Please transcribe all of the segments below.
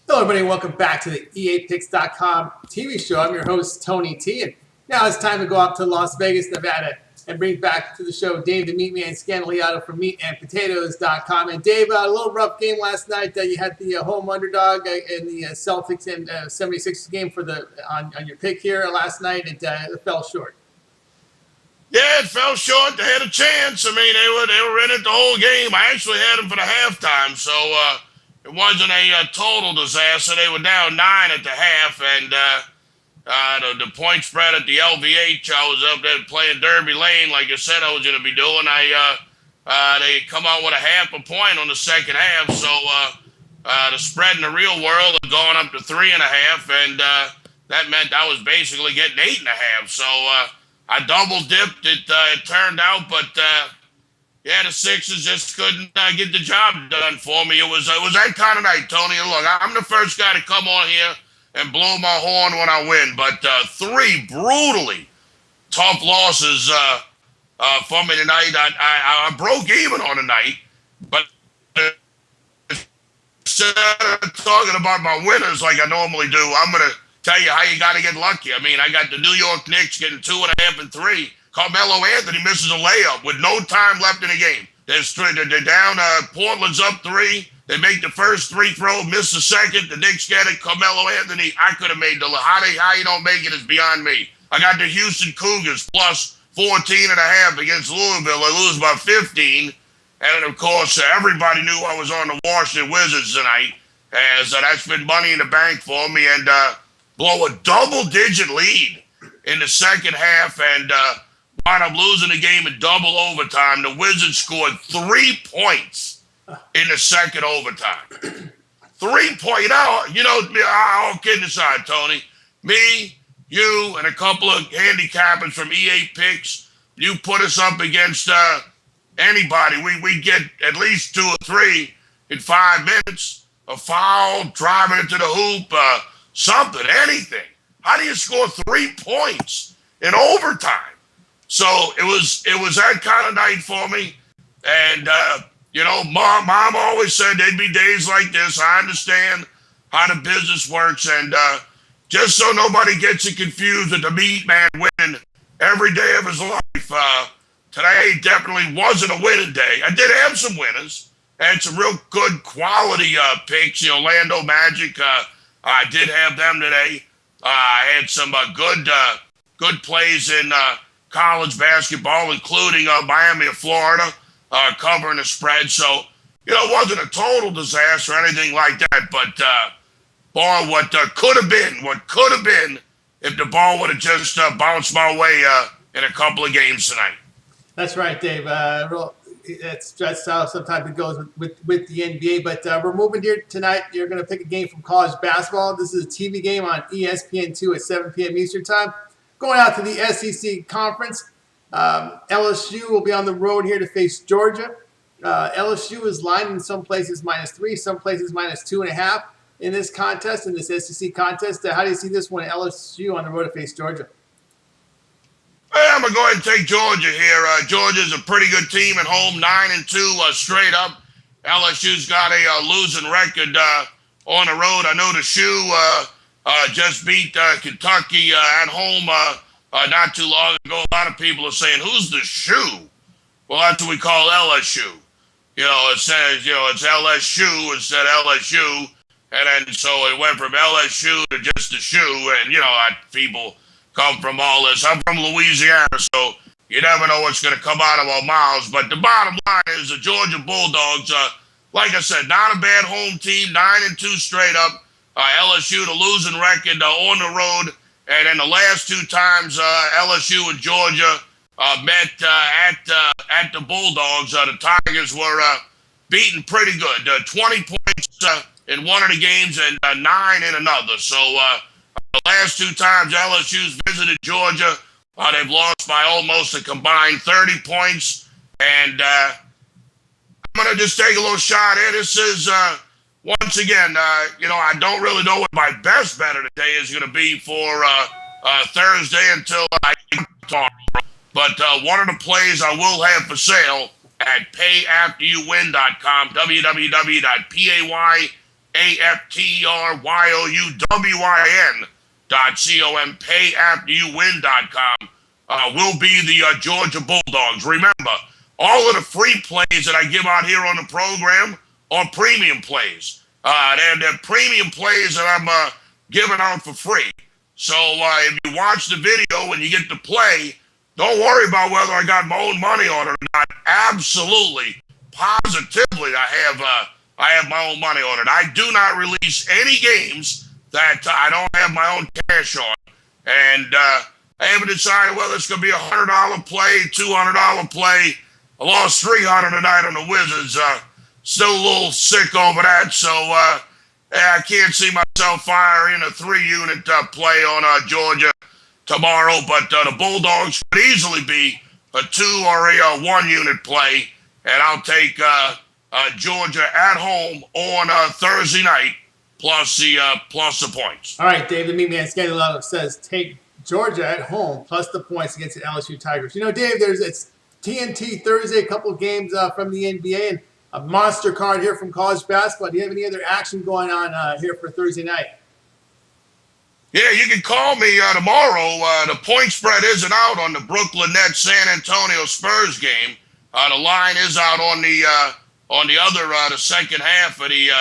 Hello, everybody, and welcome back to the EAPicks.com TV show. I'm your host, Tony T. And now it's time to go out to Las Vegas, Nevada, and bring back to the show Dave the Meatman Scandaliato from meatandpotatoes.com. And Dave, a little rough game last night. You had the home underdog in the Celtics and 76ers game on your pick here last night. It fell short. Yeah, it fell short. They had a chance. I mean, they were in it the whole game. I actually had them for the halftime, so it wasn't a total disaster. They were down 9 at the half, and the point spread at the LVH, I was up there playing Derby Lane like I said I was going to be doing. They come out with a half a point on the second half, so the spread in the real world had gone up to 3.5, and that meant I was basically getting 8.5. So I double dipped. It turned out, but yeah, the Sixers just couldn't get the job done for me. It was that kind of night, Tony. And look, I'm the first guy to come on here and blow my horn when I win, but 3 brutally tough losses for me tonight. I broke even on the night, but instead of talking about my winners like I normally do, I'm going to tell you how you got to get lucky. I mean, I got the New York Knicks getting 2.5 and 3. Carmelo Anthony misses a layup with no time left in the game. They're down. Portland's up 3. They make the first free throw, miss the second. The Knicks get it. Carmelo Anthony, I could have made the how you don't make it is beyond me. I got the Houston Cougars plus 14.5 against Louisville. They lose by 15. And then, of course, everybody knew I was on the Washington Wizards tonight, as that's been money in the bank for me. And blow a double-digit lead in the second half and wound up losing the game in double overtime. The Wizards scored 3 points in the second overtime. 3 points. All kidding aside, Tony, me, you, and a couple of handicappers from EA Picks, you put us up against anybody. We get at least 2 or 3 in 5 minutes. A foul, driving into the hoop, something, anything. How do you score 3 points in overtime? So it was that kind of night for me. And, Mom always said there'd be days like this. I understand how the business works. And just so nobody gets it confused with the Meatman winning every day of his life, today definitely wasn't a winning day. I did have some winners. I had some real good quality picks. The Orlando Magic, I did have them today. I had some good plays in college basketball, including Miami of Florida, covering the spread. So, it wasn't a total disaster or anything like that. But, boy, what could have been if the ball would have just bounced my way in a couple of games tonight. That's right, Dave. That's how sometimes it goes with the NBA. But we're moving here tonight. You're going to pick a game from college basketball. This is a TV game on ESPN2 at 7 p.m. Eastern Time. Going out to the SEC Conference. LSU will be on the road here to face Georgia. LSU is lined in some places -3, some places -2.5 in this contest, in this SEC contest. How do you see this one, LSU on the road to face Georgia? I'm going to go ahead and take Georgia here. Georgia's a pretty good team at home, 9-2 straight up. LSU's got a losing record on the road. I know the Shoe just beat Kentucky at home not too long ago. A lot of people are saying, who's the Shoe? Well, that's what we call LSU. It says, it's LSU instead of LSU. And then so it went from LSU to just the Shoe. And, people come from all this. I'm from Louisiana, so you never know what's going to come out of our mouths. But the bottom line is the Georgia Bulldogs, like I said, not a bad home team, 9-2 straight up. LSU, the losing record on the road. And then the last 2 times LSU and Georgia met at the Bulldogs, the Tigers were beaten pretty good. 20 points in one of the games and 9 in another. So the last 2 times LSU's visited Georgia, they've lost by almost a combined 30 points. And I'm going to just take a little shot here. This is, once again, I don't really know what my best bet of the day is going to be for Thursday until I talk. But one of the plays I will have for sale at payafteryouwin.com, www.payafteryouwin.com. AFTERYOUWIN.com, payafteryouwin.com, will be the Georgia Bulldogs. Remember, all of the free plays that I give out here on the program are premium plays. They're premium plays that I'm giving out for free. So if you watch the video and you get to play, don't worry about whether I got my own money on it or not. Absolutely, positively, I have my own money on it. I do not release any games that I don't have my own cash on. And I haven't decided whether it's going to be $100 play, $200 play. I lost $300 tonight on the Wizards. Still a little sick over that. So I can't see myself firing a 3-unit play on Georgia tomorrow. But the Bulldogs could easily be a 2 or a 1-unit play. And I'll take Georgia at home on Thursday night plus the points. All right, Dave, the Meatman Scandaliato says take Georgia at home plus the points against the LSU Tigers. You know, Dave, it's TNT Thursday, a couple of games from the NBA, and a monster card here from college basketball. Do you have any other action going on here for Thursday night? Yeah, you can call me tomorrow. The point spread isn't out on the Brooklyn Nets San Antonio Spurs game. The line is out on the other the second half of the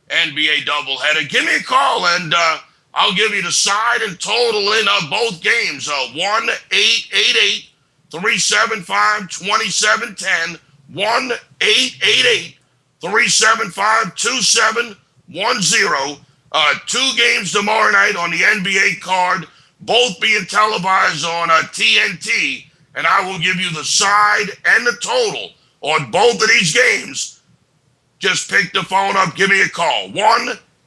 NBA doubleheader. Give me a call and I'll give you the side and total in both games. 1-888-375-2710. 1-888-375-2710. 2 games tomorrow night on the NBA card, both being televised on TNT, and I will give you the side and the total on both of these games. Just pick the phone up, give me a call.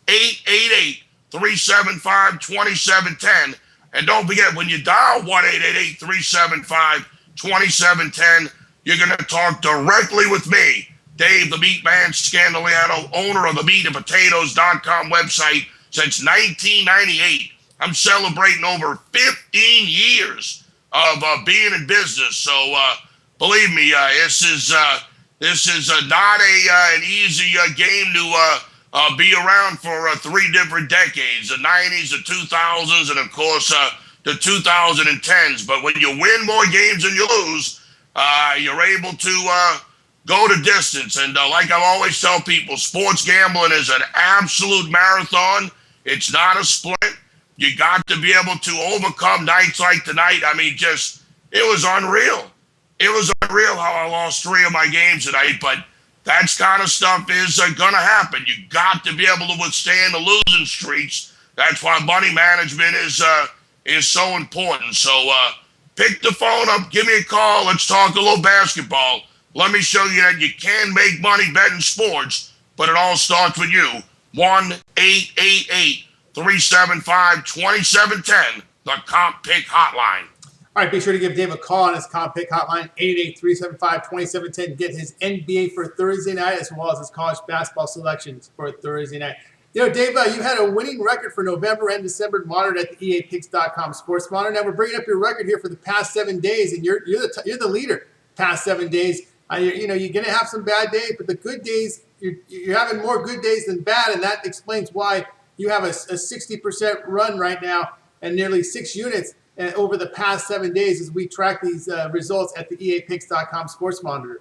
1-888-375-2710. And don't forget, when you dial 1-888-375-2710, you're going to talk directly with me, Dave the Meatman Scandaliato, owner of the meatandpotatoes.com website since 1998. I'm celebrating over 15 years of being in business. So believe me, this is not an easy game to be around for 3 different decades, the 90s, the 2000s, and of course the 2010s. But when you win more games than you lose, you're able to go the distance. And like I always tell people, sports gambling is an absolute marathon. It's not a sprint. You got to be able to overcome nights like tonight. I mean, it was unreal. It was unreal how I lost 3 of my games tonight, but that kind of stuff is going to happen. You got to be able to withstand the losing streaks. That's why money management is so important. So pick the phone up, give me a call, let's talk a little basketball. Let me show you that you can make money betting sports, but it all starts with you. 1-888-375-2710, the Comp Pick Hotline. All right, be sure to give Dave a call on his Comp Pick Hotline, 888-375-2710, get his NBA for Thursday night, as well as his college basketball selections for Thursday night. You know, Dave, you had a winning record for November and December monitored at the EAPicks.com Sports Monitor. Now we're bringing up your record here for the past 7 days, and you're the leader past 7 days. You're going to have some bad days, but the good days, you're having more good days than bad, and that explains why you have a 60% run right now and nearly 6 units over the past 7 days as we track these results at the EAPicks.com Sports Monitor.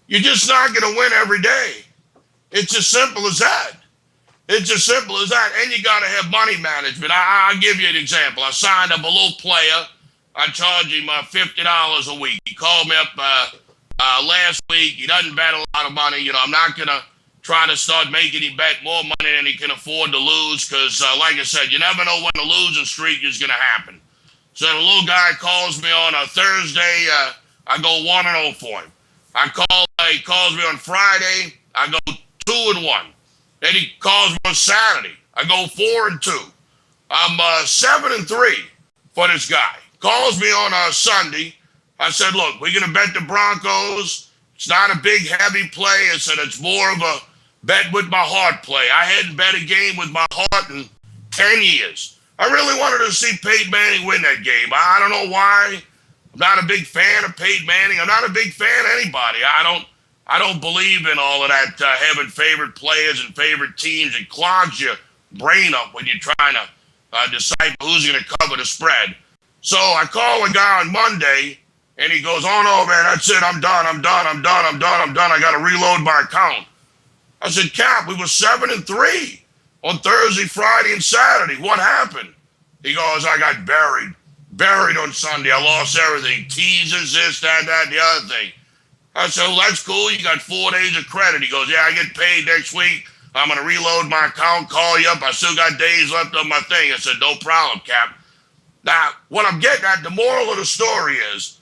You're just not going to win every day. It's as simple as that. It's as simple as that. And you got to have money management. I'll give you an example. I signed up a little player. I charge him $50 a week. He called me up last week. He doesn't bet a lot of money. I'm not going to try to start making him bet more money than he can afford to lose because, like I said, you never know when the losing streak is going to happen. So the little guy calls me on a Thursday. I go 1-0 for him. He calls me on Friday. I go 2-1. Then he calls me on Saturday. I go 4-2. I'm 7-3 for this guy. Calls me on Sunday. I said, look, we're going to bet the Broncos. It's not a big, heavy play. I said, it's more of a bet with my heart play. I hadn't bet a game with my heart in 10 years. I really wanted to see Peyton Manning win that game. I don't know why. I'm not a big fan of Peyton Manning. I'm not a big fan of anybody. I I don't believe in all of that having favorite players and favorite teams. It clogs your brain up when you're trying to decide who's going to cover the spread. So I call a guy on Monday, and he goes, "Oh no, man, that's it. I'm done. I got to reload my account." I said, "Cap, we were 7-3 on Thursday, Friday, and Saturday. What happened?" He goes, "I got buried on Sunday. I lost everything. Teasers, this, that, and the other thing." I said, "Well, that's cool. You got 4 days of credit." He goes, "Yeah, I get paid next week. I'm going to reload my account, call you up. I still got days left on my thing." I said, "No problem, Cap." Now, what I'm getting at, the moral of the story is,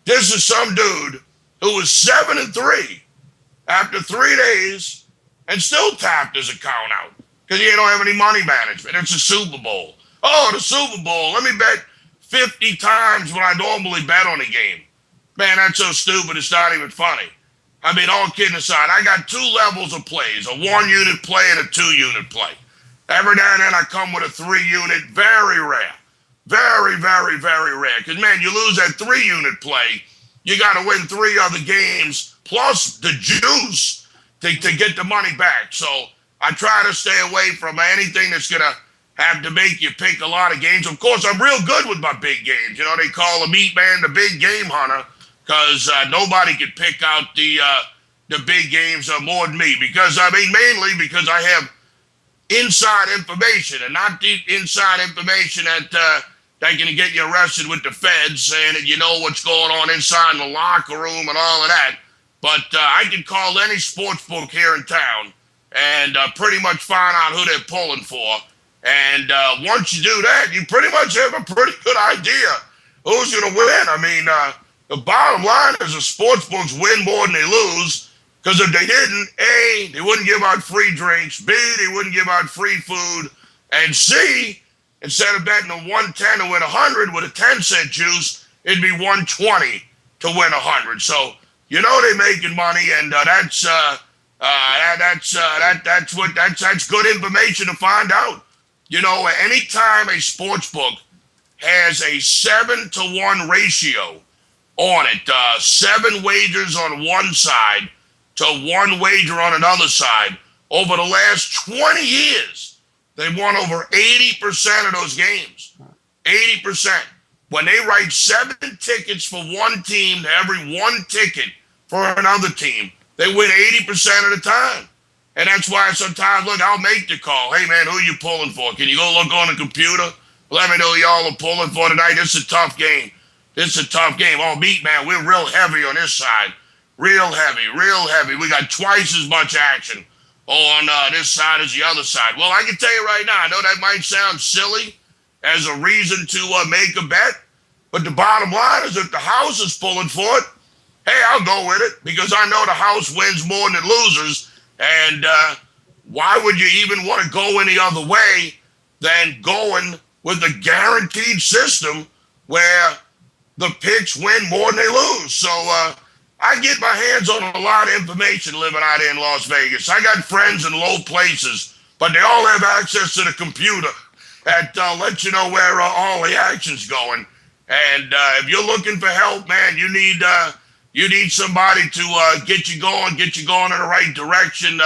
this is some dude who was 7-3 after 3 days and still tapped his account out because he don't have any money management. It's a Super Bowl. Oh, the Super Bowl. Let me bet 50 times what I normally bet on a game. Man, that's so stupid, it's not even funny. I mean, all kidding aside, I got 2 levels of plays, a 1-unit play and a 2-unit play. Every now and then I come with a 3-unit, very rare. Very, very, very rare. Because, man, you lose that 3-unit play, you got to win 3 other games, plus the juice to get the money back. So I try to stay away from anything that's going to have to make you pick a lot of games. Of course, I'm real good with my big games. You know, they call a Meatman the big game hunter because nobody can pick out the big games more than me. Because, I mean, mainly because I have inside information and not the inside information that can get you arrested with the feds saying that you know what's going on inside the locker room and all of that. But I can call any sports book here in town and pretty much find out who they're pulling for. And once you do that, you pretty much have a pretty good idea who's going to win. I mean, the bottom line is the sports books win more than they lose. Because if they didn't, A, they wouldn't give out free drinks. B, they wouldn't give out free food. And C, instead of betting on 110 to win 100 with a 10-cent juice, it'd be 120 to win 100. So you know they're making money, and that's good information to find out. You know, anytime a sports book has a 7-to-1 ratio on it, 7 wagers on one side to 1 wager on another side, over the last 20 years, they've won over 80% of those games. 80%. When they write 7 tickets for one team to every 1 ticket for another team, they win 80% of the time. And that's why sometimes, look, I'll make the call. "Hey, man, who are you pulling for? Can you go look on the computer? Let me know who y'all are pulling for tonight. This is a tough game. Oh, Meatman, we're real heavy on this side. Real heavy. We got twice as much action on this side as the other side." Well, I can tell you right now, I know that might sound silly as a reason to make a bet, but the bottom line is if the house is pulling for it, hey, I'll go with it because I know the house wins more than it loses. And why would you even want to go any other way than going with a guaranteed system where the picks win more than they lose? So I get my hands on a lot of information living out here in Las Vegas. I got friends in low places, but they all have access to the computer that lets you know where all the action's going. And if you're looking for help, man, you need somebody to get you going in the right direction,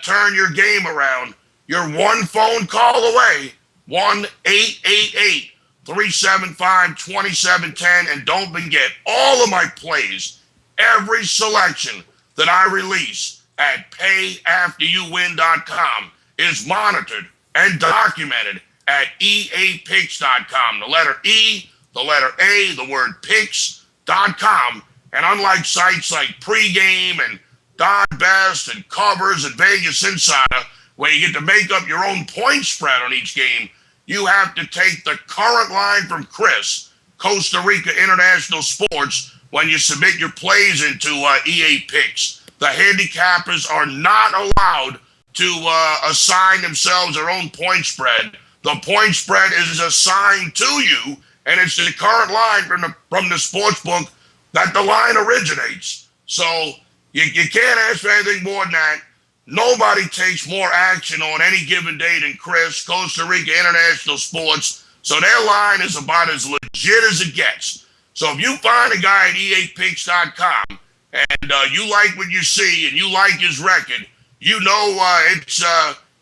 turn your game around. You're 1 phone call away, 1-888-375-2710. And don't forget, all of my plays, every selection that I release at payafteryouwin.com is monitored and documented at eapicks.com. The letter E, the letter A, the word picks.com. And unlike sites like Pregame and Don Best and Covers and Vegas Insider, where you get to make up your own point spread on each game, you have to take the current line from Chris, Costa Rica International Sports, when you submit your plays into EA Picks. The handicappers are not allowed to assign themselves their own point spread. The point spread is assigned to you, and it's the current line from the sports book that the line originates. So you can't ask for anything more than that. Nobody takes more action on any given day than Chris, Costa Rica International Sports. So their line is about as legit as it gets. So if you find a guy at eapicks.com and you like what you see, and you like his record, you know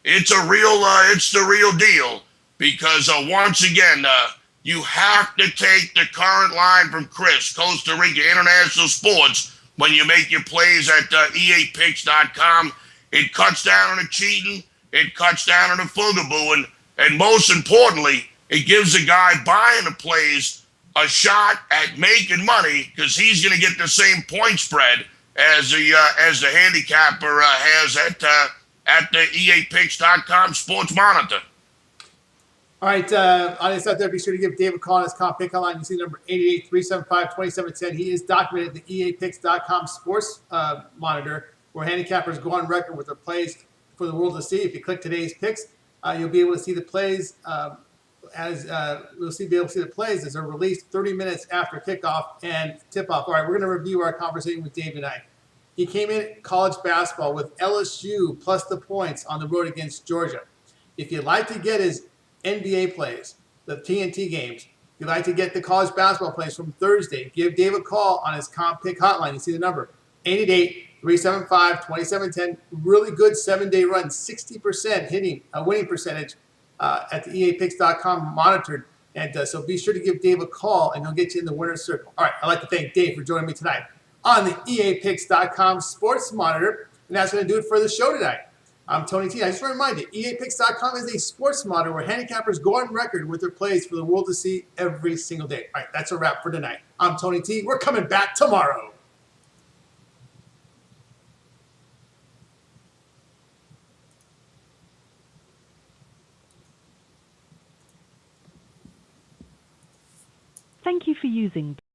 it's the real deal. Because once again, you have to take the current line from Chris, Costa Rica International Sports, when you make your plays at eapicks.com. It cuts down on the cheating, it cuts down on the fugaboo, and most importantly, it gives the guy buying the plays a shot at making money, because he's going to get the same point spread as the handicapper has at the eapicks.com sports monitor. All right, audience out there, be sure to give Dave a call on his comp pick hotline. You see number 888-375-2710. He is documented at the eapicks.com sports monitor, where handicappers go on record with their plays for the world to see. If you click today's picks, you'll be able to see the plays as they're released 30 minutes after kickoff and tip-off. All right, we're going to review our conversation with Dave tonight. He came in college basketball with LSU plus the points on the road against Georgia. If you'd like to get his NBA plays, the TNT games, if you'd like to get the college basketball plays from Thursday, give Dave a call on his comp pick hotline. You see the number, 888-375-2710. Really good 7-day run, 60% hitting, winning percentage at the eapicks.com monitored. And so be sure to give Dave a call, and he'll get you in the winner's circle. All right, I'd like to thank Dave for joining me tonight on the eapicks.com sports monitor. And that's going to do it for the show tonight. I'm Tony T. I just want to remind you, eapicks.com is a sports monitor where handicappers go on record with their plays for the world to see every single day. All right, that's a wrap for tonight. I'm Tony T. We're coming back tomorrow. Thank you for using